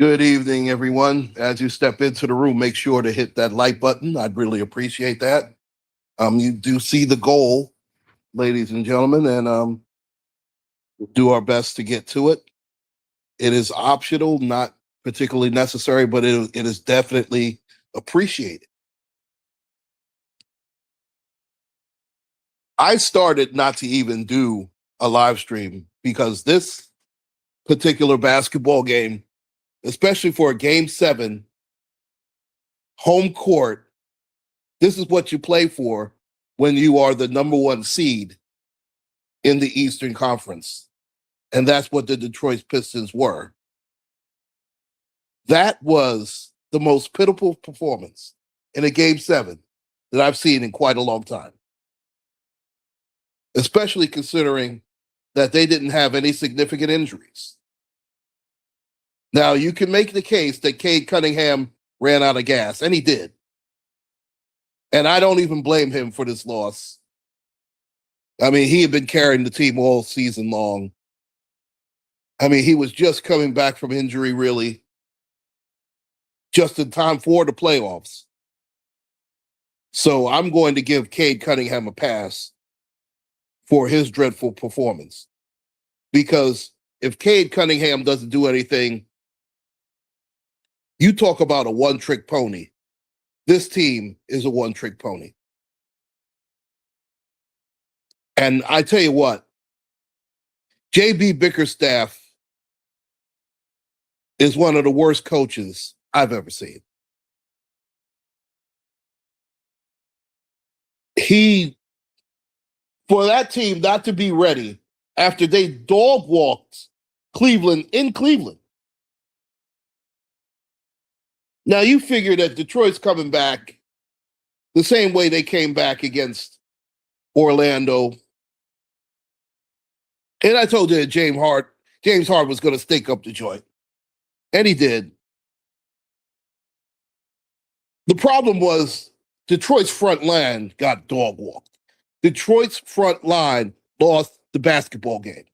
Good evening, everyone. As you step into the room, make sure to hit that like button. I'd really appreciate that. You do see the goal, ladies and gentlemen, and we'll do our best to get to it. It is optional, not particularly necessary, but it is definitely appreciated. I started not to even do a live stream because this particular basketball game, especially for a game 7, home court, this is what you play for when you are the number 1 seed in the Eastern Conference. And that's what the Detroit Pistons were. That was the most pitiful performance in a game 7 that I've seen in quite a long time, especially considering that they didn't have any significant injuries. Now, you can make the case that Cade Cunningham ran out of gas, and he did. And I don't even blame him for this loss. I mean, he had been carrying the team all season long. I mean, he was just coming back from injury, really, just in time for the playoffs. So I'm going to give Cade Cunningham a pass for his dreadful performance. Because if Cade Cunningham doesn't do anything, you talk about a one-trick pony. This team is a one-trick pony. And I tell you what, J.B. Bickerstaff is one of the worst coaches I've ever seen. For that team not to be ready after they dog walked Cleveland in Cleveland. Now you figure that Detroit's coming back the same way they came back against Orlando. And I told you that James Hart was going to stink up the joint. And he did. The problem was Detroit's front line got dog walked. Detroit's front line lost the basketball game.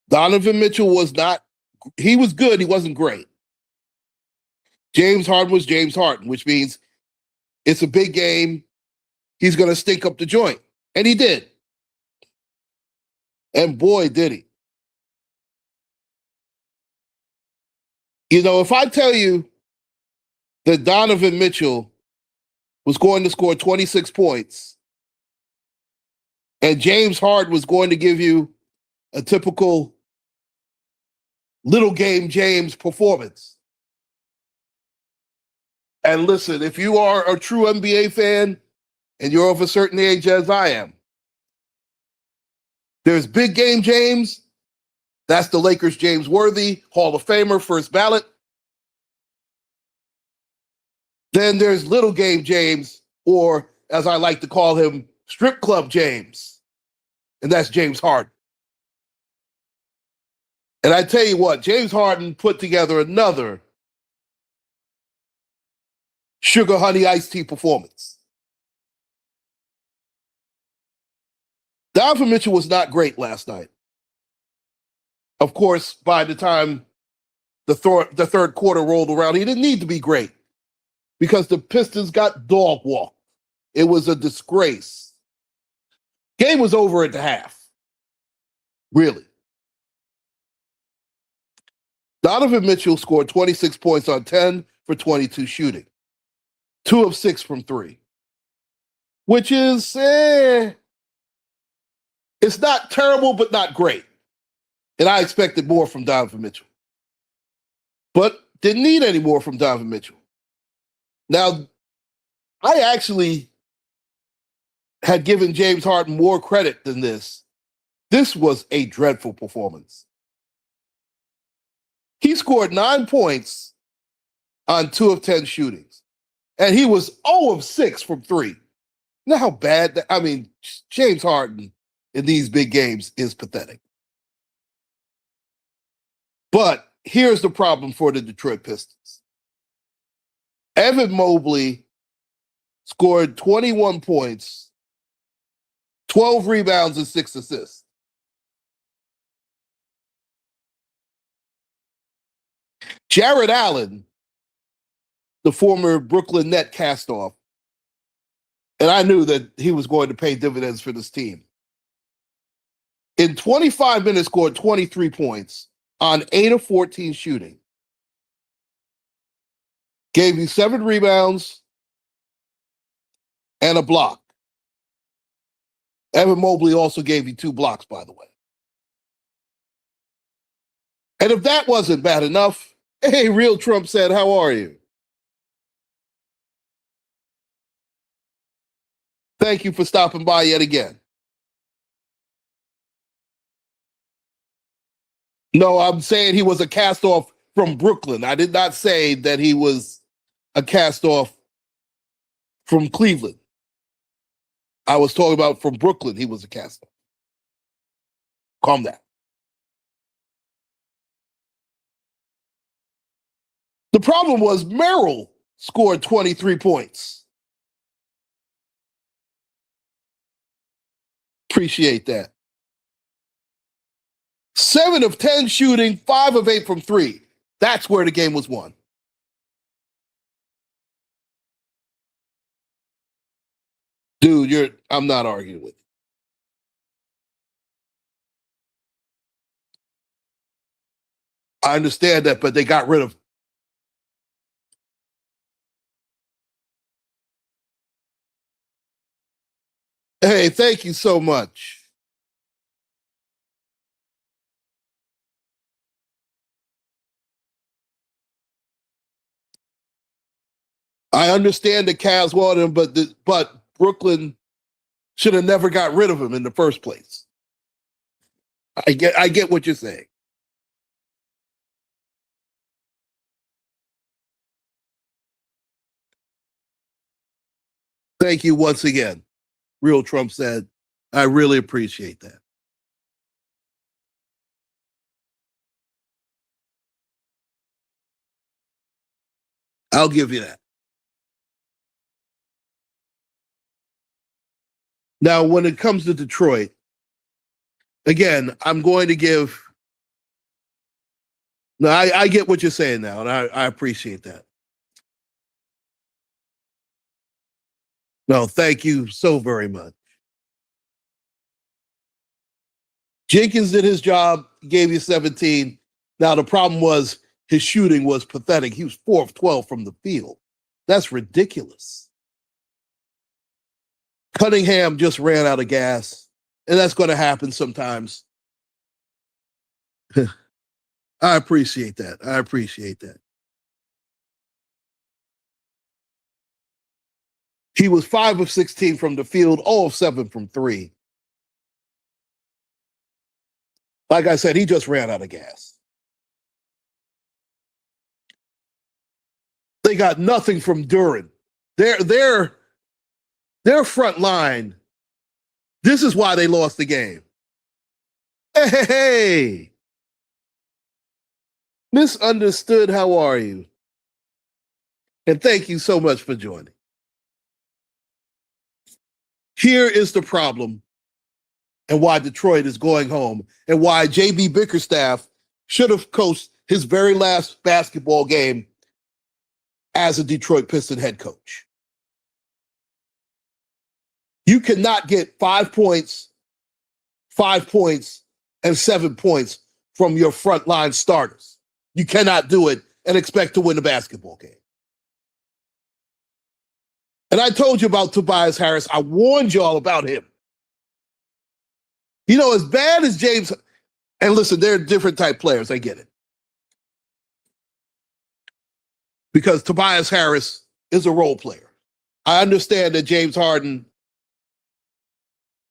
Donovan Mitchell was good, he wasn't great. James Harden was James Harden, which means it's a big game. He's going to stink up the joint. And he did. And boy, did he. You know, if I tell you that Donovan Mitchell was going to score 26 points and James Harden was going to give you a typical little game James performance. And listen, if you are a true NBA fan and you're of a certain age as I am, there's big game James. That's the Lakers' James Worthy, Hall of Famer, first ballot. Then there's little game James, or as I like to call him, strip club James. And that's James Harden. And I tell you what, James Harden put together another sugar honey iced tea performance. Donovan Mitchell was not great last night. Of course, by the time the third quarter rolled around, he didn't need to be great because the Pistons got dog walked. It was a disgrace. Game was over at the half. Really. Donovan Mitchell scored 26 points on 10 for 22 shooting. 2 of 6 from 3. Which is, it's not terrible, but not great. And I expected more from Donovan Mitchell. But didn't need any more from Donovan Mitchell. Now, I actually had given James Harden more credit than this. This was a dreadful performance. He scored 9 points on 2 of 10 shootings. And he was 0 of 6 from 3. You know how bad that, I mean, James Harden in these big games is pathetic. But here's the problem for the Detroit Pistons. Evan Mobley scored 21 points, 12 rebounds, and 6 assists. Jared Allen, the former Brooklyn Net castoff, and I knew that he was going to pay dividends for this team. In 25 minutes, scored 23 points on 8 of 14 shooting. Gave you 7 rebounds and a block. Evan Mobley also gave you 2 blocks, by the way. And if that wasn't bad enough, hey, Real Trump said, how are you? Thank you for stopping by yet again. No, I'm saying he was a cast-off from Brooklyn. I did not say that he was a cast-off from Cleveland. I was talking about from Brooklyn, he was a cast-off. Calm down. The problem was Merrill scored 23 points. Appreciate that. 7 of 10 shooting, 5 of 8 from 3. That's where the game was won. Dude, I'm not arguing with you. I understand that, but they got rid of. Hey, thank you so much. I understand the Cavs wanted him, but Brooklyn should have never got rid of him in the first place. I get what you're saying. Thank you once again. Real Trump said, I really appreciate that. I'll give you that. Now, when it comes to Detroit, again, I'm going to give. No, I get what you're saying now, and I appreciate that. No, thank you so very much. Jenkins did his job, gave you 17. Now, the problem was his shooting was pathetic. He was 4 of 12 from the field. That's ridiculous. Cunningham just ran out of gas, and that's going to happen sometimes. I appreciate that. I appreciate that. He was 5 of 16 from the field, 0 of 7 from 3. Like I said, he just ran out of gas. They got nothing from Duren. Their front line, this is why they lost the game. Hey! Misunderstood, how are you? And thank you so much for joining. Here is the problem and why Detroit is going home and why J.B. Bickerstaff should have coached his very last basketball game as a Detroit Piston head coach. You cannot get 5 points, and 7 points from your frontline starters. You cannot do it and expect to win a basketball game. And I told you about Tobias Harris. I warned you all about him. You know, as bad as James, and listen, they're different type players. I get it. Because Tobias Harris is a role player. I understand that James Harden,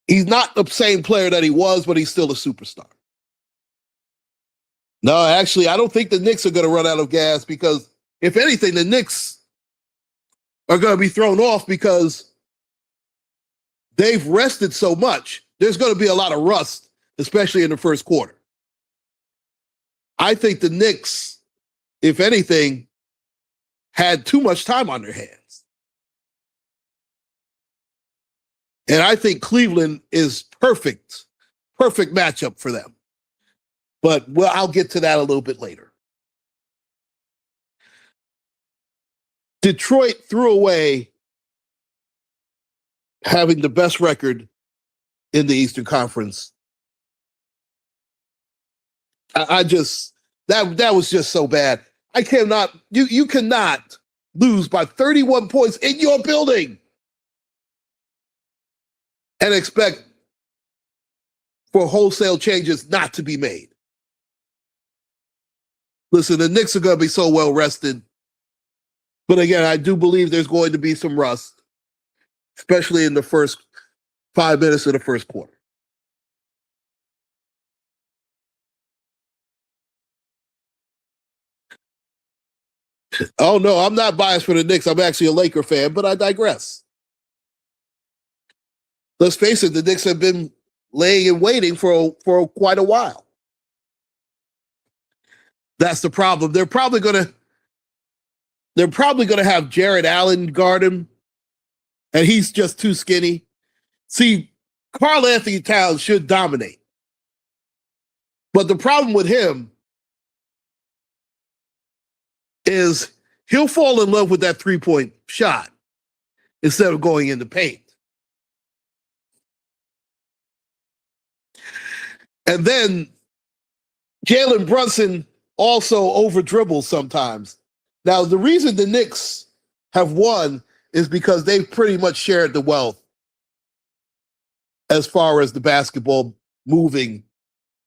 he's not the same player that he was, but he's still a superstar. No, actually, I don't think the Knicks are going to run out of gas because, if anything, the Knicks are going to be thrown off because they've rested so much. There's going to be a lot of rust, especially in the first quarter. I think the Knicks, if anything, had too much time on their hands. And I think Cleveland is perfect matchup for them. But I'll get to that a little bit later. Detroit threw away having the best record in the Eastern Conference. I just that was just so bad. I cannot you cannot lose by 31 points in your building and expect for wholesale changes not to be made. Listen, the Knicks are going to be so well rested. But again, I do believe there's going to be some rust, especially in the first 5 minutes of the first quarter. Oh, no, I'm not biased for the Knicks. I'm actually a Laker fan, but I digress. Let's face it, the Knicks have been laying and waiting for quite a while. That's the problem. They're probably going to have Jared Allen guard him, and he's just too skinny. See, Karl Anthony Towns should dominate. But the problem with him is he'll fall in love with that three-point shot instead of going in the paint. And then Jalen Brunson also over dribbles sometimes. Now, the reason the Knicks have won is because they've pretty much shared the wealth as far as the basketball moving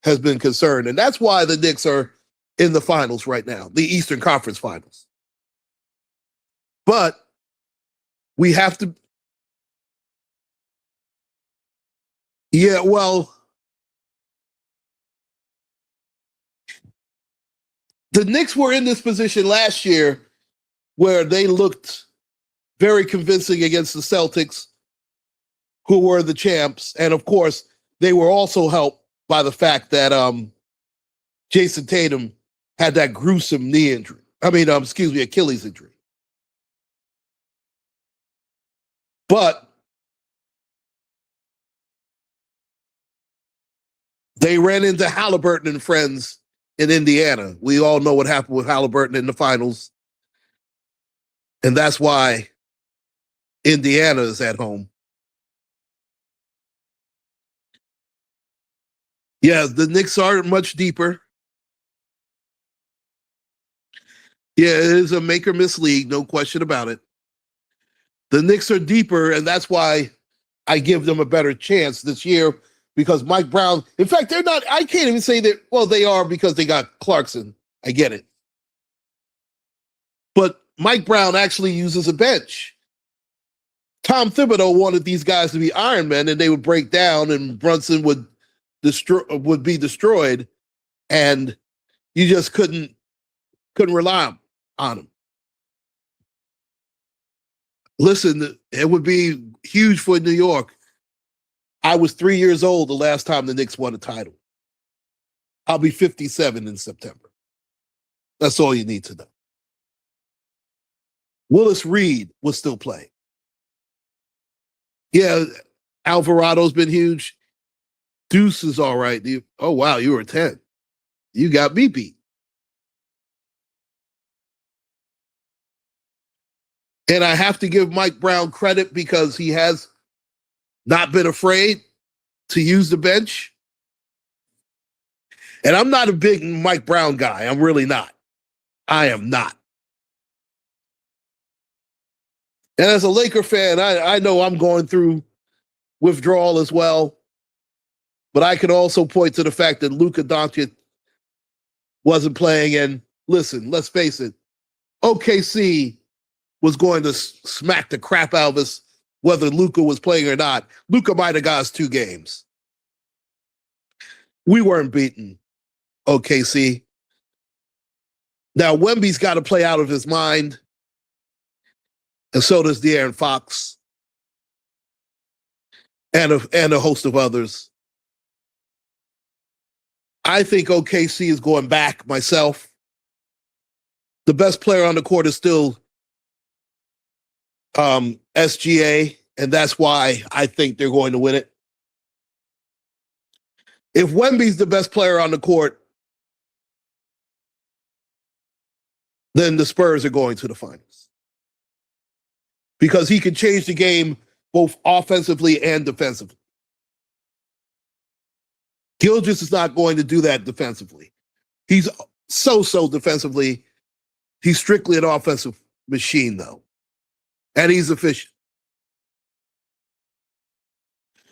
has been concerned. And that's why the Knicks are in the finals right now, the Eastern Conference Finals. But we have to. Yeah, well, the Knicks were in this position last year where they looked very convincing against the Celtics, who were the champs. And of course, they were also helped by the fact that Jason Tatum had that gruesome knee injury. Achilles injury. But they ran into Halliburton and friends in Indiana. We all know what happened with Halliburton in the finals. And that's why Indiana is at home. Yeah, the Knicks are much deeper. Yeah, it is a make or miss league, no question about it. The Knicks are deeper, and that's why I give them a better chance this year because Mike Brown, in fact, they're not, I can't even say that, well, they are because they got Clarkson. I get it. But Mike Brown actually uses a bench. Tom Thibodeau wanted these guys to be Iron Men, and they would break down, and Brunson would be destroyed, and you just couldn't rely on him. Listen, it would be huge for New York. I was 3 years old the last time the Knicks won a title. I'll be 57 in September. That's all you need to know. Willis Reed was still playing. Yeah, Alvarado's been huge. Deuce is all right. Oh, wow, you were 10. You got me beat. And I have to give Mike Brown credit because he has not been afraid to use the bench. And I'm not a big Mike Brown guy. I'm really not. I am not. And as a Laker fan, I know I'm going through withdrawal as well. But I can also point to the fact that Luka Doncic wasn't playing. And listen, let's face it, OKC was going to smack the crap out of us whether Luka was playing or not. Luka might have got us 2 games. We weren't beating OKC. Now, Wemby's got to play out of his mind, and so does De'Aaron Fox and a host of others. I think OKC is going back myself. The best player on the court is still SGA, and that's why I think they're going to win it. If Wemby's the best player on the court, then the Spurs are going to the finals. because he can change the game both offensively and defensively. Gilgeous is not going to do that defensively. He's so defensively. He's strictly an offensive machine, though. And he's efficient.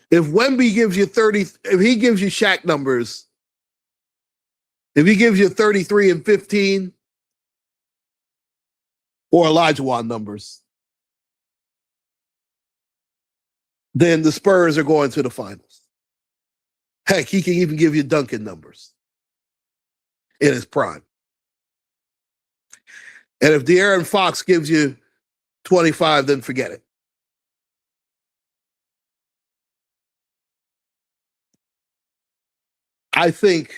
If Wemby gives you 30, if he gives you Shaq numbers, if he gives you 33 and 15, or Olajuwon numbers, then the Spurs are going to the finals. Heck, he can even give you Duncan numbers in his prime. And if De'Aaron Fox gives you 25, then forget it. I think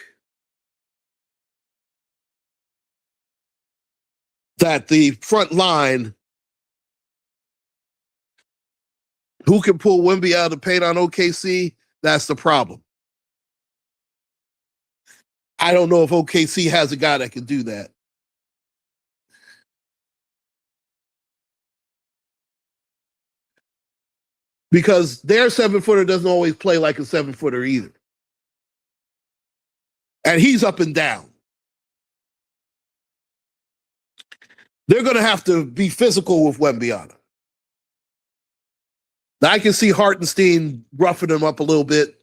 that the front line, who can pull Wemby out of the paint on OKC, that's the problem. I don't know if OKC has a guy that can do that. Because their 7-footer doesn't always play like a 7-footer either. And he's up and down. They're going to have to be physical with Wemby. Now, I can see Hartenstein roughing him up a little bit.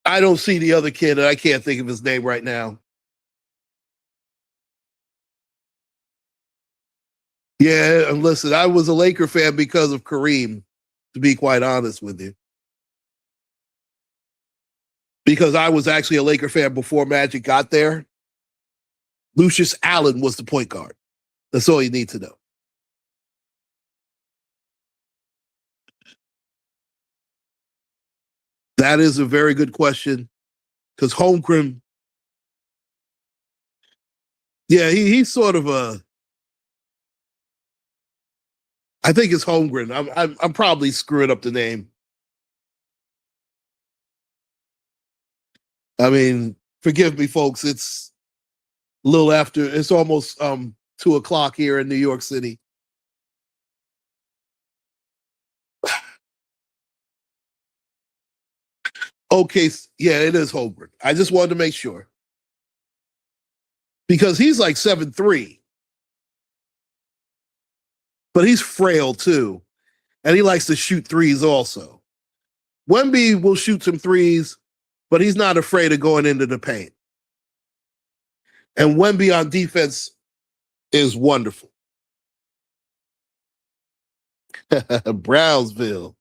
I don't see the other kid, and I can't think of his name right now. Yeah, and listen, I was a Laker fan because of Kareem, to be quite honest with you. Because I was actually a Laker fan before Magic got there. Lucius Allen was the point guard. That's all you need to know. That is a very good question. Because Holmgren, yeah, he's sort of a. I think it's Holmgren. I'm probably screwing up the name. I mean, forgive me, folks. It's a little after. It's almost 2:00 here in New York City. Okay, yeah, it is Holmgren. I just wanted to make sure because he's like 7'3", but he's frail too, and he likes to shoot threes also. Wemby will shoot some threes, but he's not afraid of going into the paint. And Wemby on defense is wonderful. Brownsville,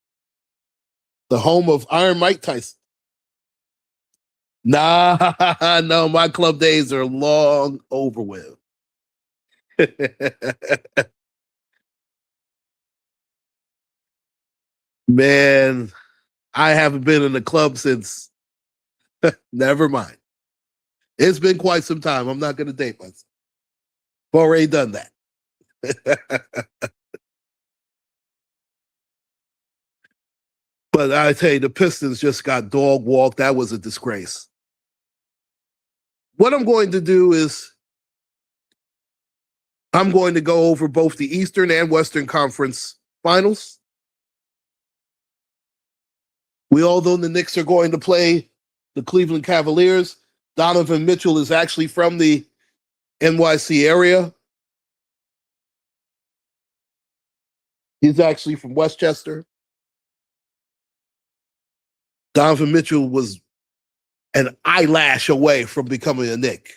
the home of Iron Mike Tyson. Nah, no, my club days are long over with. Man, I haven't been in the club since. Never mind. It's been quite some time. I'm not going to date myself. I've already done that. But I tell you, the Pistons just got dog walked. That was a disgrace. What I'm going to do is I'm going to go over both the Eastern and Western Conference finals. We all know the Knicks are going to play the Cleveland Cavaliers. Donovan Mitchell is actually from the NYC area. He's actually from Westchester. Donovan Mitchell was an eyelash away from becoming a Knick.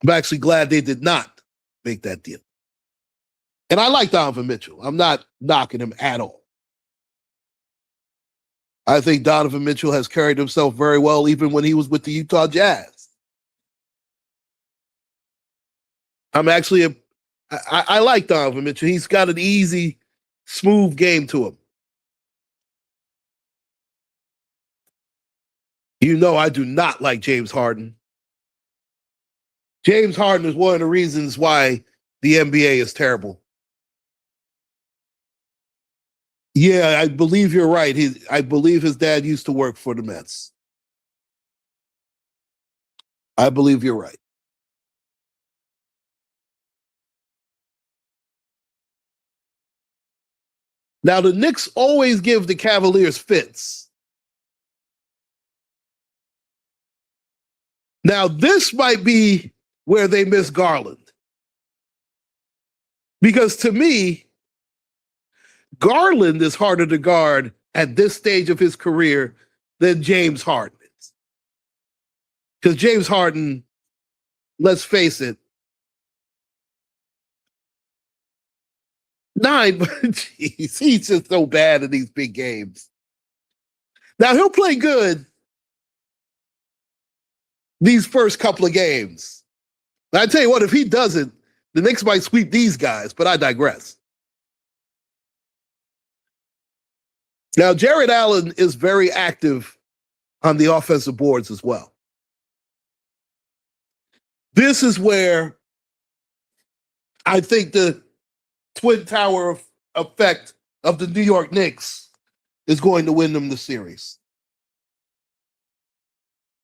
I'm actually glad they did not make that deal. And I like Donovan Mitchell. I'm not knocking him at all. I think Donovan Mitchell has carried himself very well, even when he was with the Utah Jazz. I like Donovan Mitchell. He's got an easy, smooth game to him. You know, I do not like James Harden. James Harden is one of the reasons why the NBA is terrible. Yeah, I believe you're right. I believe his dad used to work for the Mets. I believe you're right. Now, the Knicks always give the Cavaliers fits. Now, this might be where they miss Garland. Because to me, Garland is harder to guard at this stage of his career than James Harden is. Because James Harden, let's face it, geez, he's just so bad in these big games. Now, he'll play good these first couple of games. I tell you what, if he doesn't, the Knicks might sweep these guys, but I digress. Now, Jared Allen is very active on the offensive boards as well. This is where I think the Twin Tower effect of the New York Knicks is going to win them the series.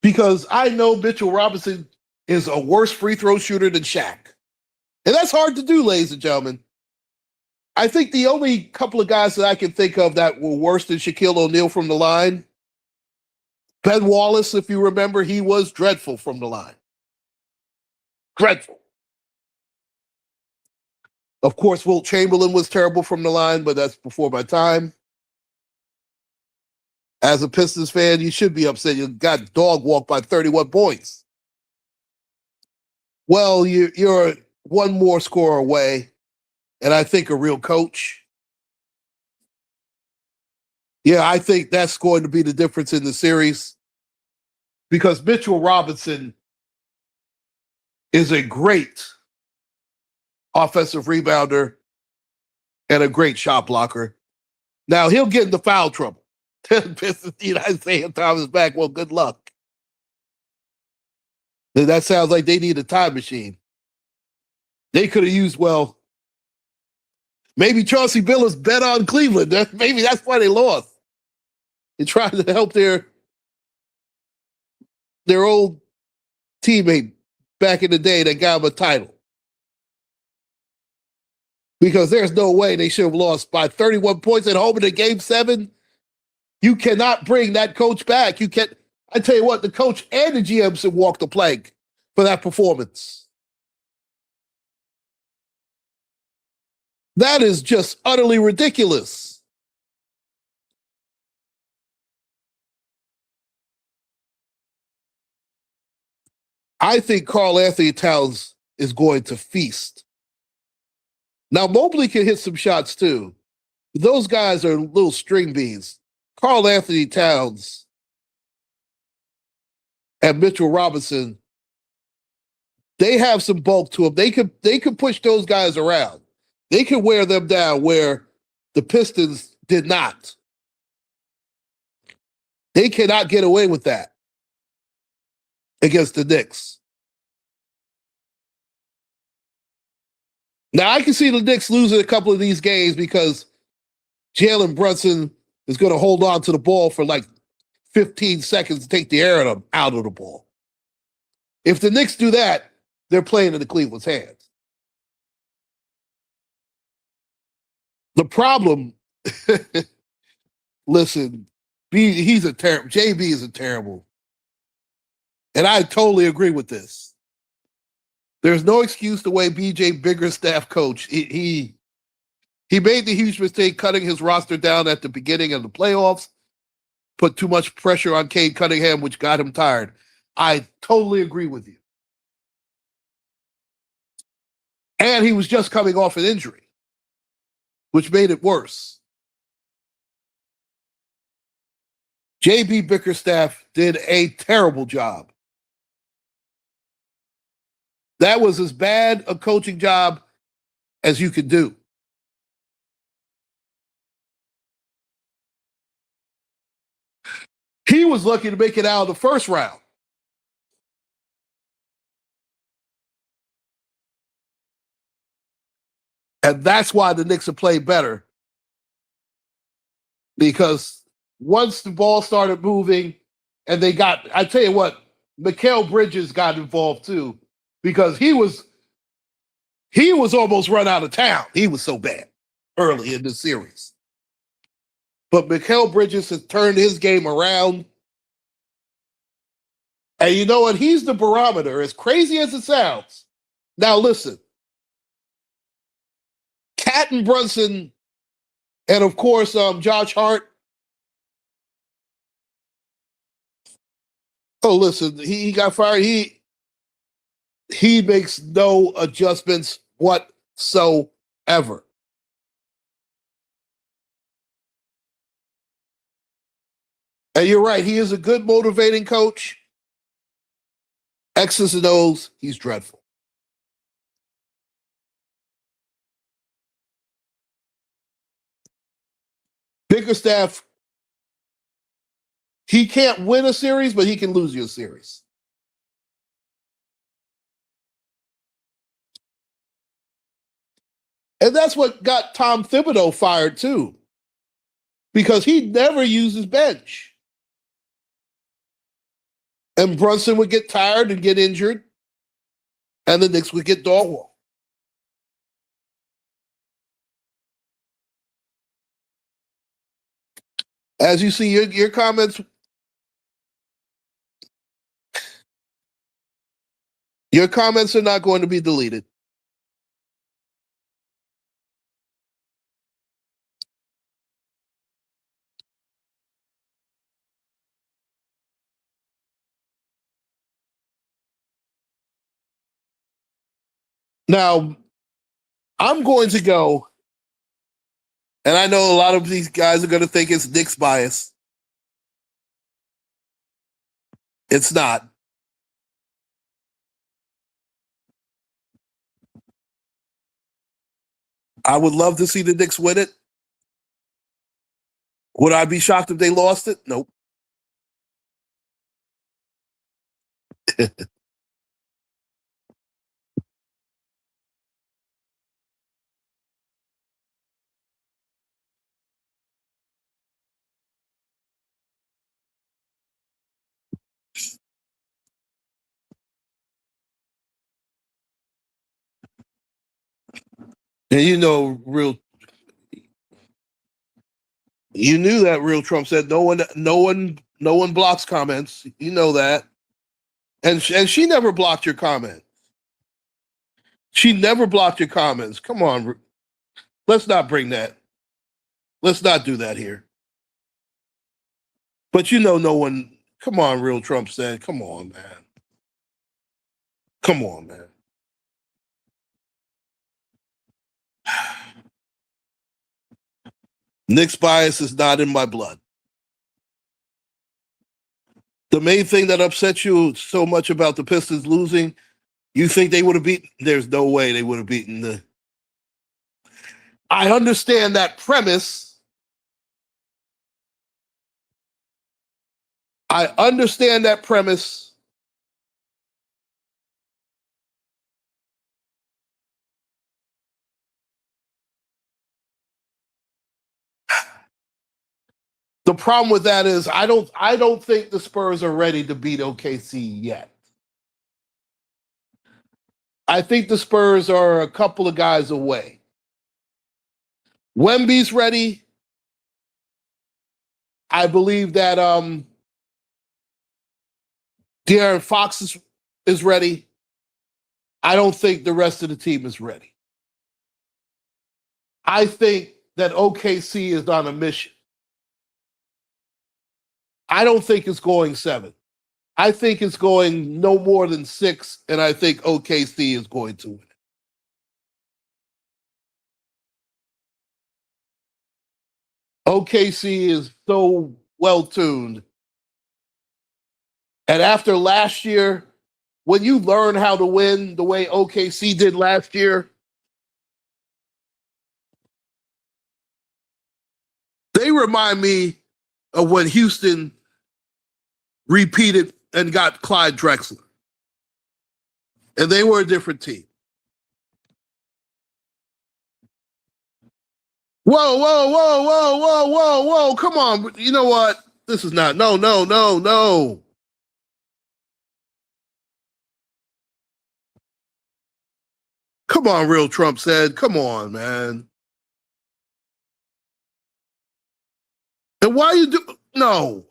Because I know Mitchell Robinson is a worse free throw shooter than Shaq. And that's hard to do, ladies and gentlemen. I think the only couple of guys that I can think of that were worse than Shaquille O'Neal from the line, Ben Wallace, if you remember, he was dreadful from the line. Dreadful. Of course, Wilt Chamberlain was terrible from the line, but that's before my time. As a Pistons fan, you should be upset. You got dog walked by 31 points. Well, you're one more score away, and I think a real coach. Yeah, I think that's going to be the difference in the series because Mitchell Robinson is a great offensive rebounder and a great shot blocker. Now, he'll get into foul trouble. Isaiah Thomas back, well, good luck. That sounds like they need a time machine. They could have used, well, maybe Chauncey Billups bet on Cleveland. Maybe that's why they lost. They tried to help their old teammate back in the day that got him a title. Because there's no way they should have lost by 31 points at home in a game 7. You cannot bring that coach back. You can't. I tell you what, the coach and the GM should walk the plank for that performance. That is just utterly ridiculous. I think Karl Anthony Towns is going to feast. Now, Mobley can hit some shots too. Those guys are little string beans. Karl Anthony Towns and Mitchell Robinson, they have some bulk to them. They could push those guys around. They could wear them down where the Pistons did not. They cannot get away with that against the Knicks. Now, I can see the Knicks losing a couple of these games because Jalen Brunson is going to hold on to the ball for like 15 seconds to take the air out of the ball. If the Knicks do that, they're playing in the Cleveland's hands. The problem, listen, he's a terrible, JB is a terrible. And I totally agree with this. There's no excuse the way BJ Biggerstaff coach. He made the huge mistake cutting his roster down at the beginning of the playoffs, put too much pressure on Cade Cunningham, which got him tired. I totally agree with you. And he was just coming off an injury, which made it worse. JB Bickerstaff did a terrible job. That was as bad a coaching job as you could do. He was lucky to make it out of the first round. And that's why the Knicks have played better. Because once the ball started moving and they got, I tell you what, Mikal Bridges got involved too because he was almost run out of town. He was so bad early in the series. But Mikal Bridges has turned his game around. And you know what? He's the barometer, as crazy as it sounds. Now listen, Cat and Brunson, and of course, Josh Hart. Oh, listen, he got fired. He makes no adjustments whatsoever. And you're right, he is a good motivating coach. X's and O's, he's dreadful. Bickerstaff, he can't win a series, but he can lose you a series. And that's what got Tom Thibodeau fired too, because he never uses bench. And Brunson would get tired and get injured, and the Knicks would get dogwall. As you see, your comments, are not going to be deleted. Now, I'm going to go, and I know a lot of these guys are going to think it's Knicks bias. It's not. I would love to see the Knicks win it. Would I be shocked if they lost it? Nope. And you know, you knew that real Trump said no one blocks comments. You know that, and she never blocked your comment. She never blocked your comments. Come on, let's not bring that. Let's not do that here. But you know, no one. Come on, real Trump said. Come on, man. Come on, man. Knicks bias is not in my blood. The main thing that upsets you so much about the Pistons losing, you think they would have beaten? There's no way they would have beaten the. I understand that premise. I understand that premise. The problem with that is I don't think the Spurs are ready to beat OKC yet. I think the Spurs are a couple of guys away. Wemby's ready. I believe that De'Aaron Fox is ready. I don't think the rest of the team is ready. I think that OKC is on a mission. I don't think it's going 7. I think it's going no more than 6, and I think OKC is going to win. OKC is so well tuned. And after last year, when you learn how to win the way OKC did last year, they remind me of when Houston repeated and got Clyde Drexler. And they were a different team. Whoa, whoa, whoa, whoa, whoa, whoa, whoa. Come on. You know what? This is not. No. Come on, real Trump said. Come on, man. And why you do? No,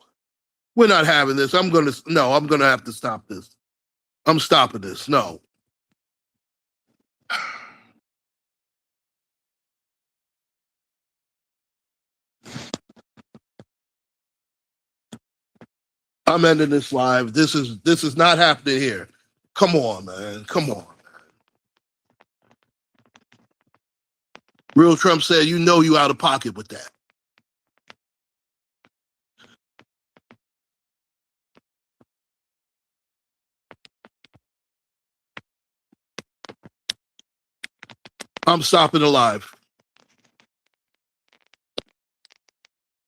we're not having this. I'm gonna have to stop this. I'm stopping this. No. I'm ending this live. This is not happening here. Come on, man. Come on. Real Trump said, you out of pocket with that. I'm stopping the live.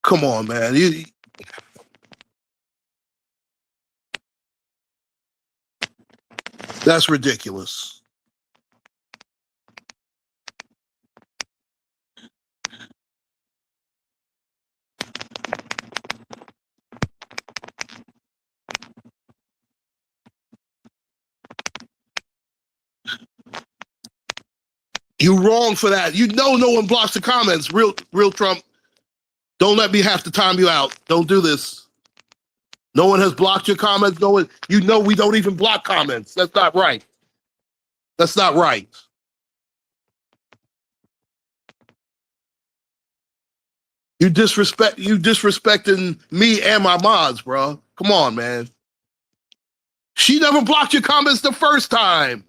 Come on, man. That's ridiculous. You're wrong for that. No one blocks the comments. Real Trump, don't let me have to time you out. Don't do this. No one has blocked your comments. No one, we don't even block comments. That's not right. That's not right. You disrespecting me and my mods, bro. Come on, man. She never blocked your comments the first time.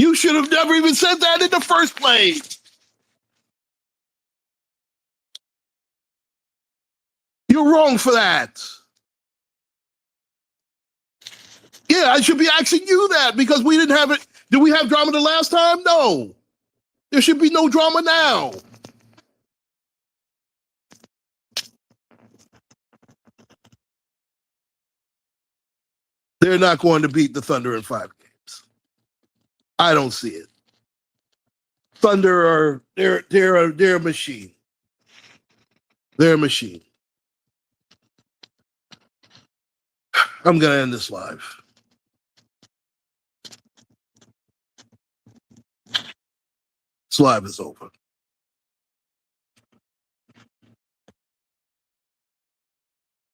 You should have never even said that in the first place. You're wrong for that. Yeah, I should be asking you that because we didn't have it. Did we have drama the last time? No. There should be no drama now. They're not going to beat the Thunder in 5 games. I don't see it. Thunder are they're a machine. They're a machine. I'm gonna end this live. This live is over.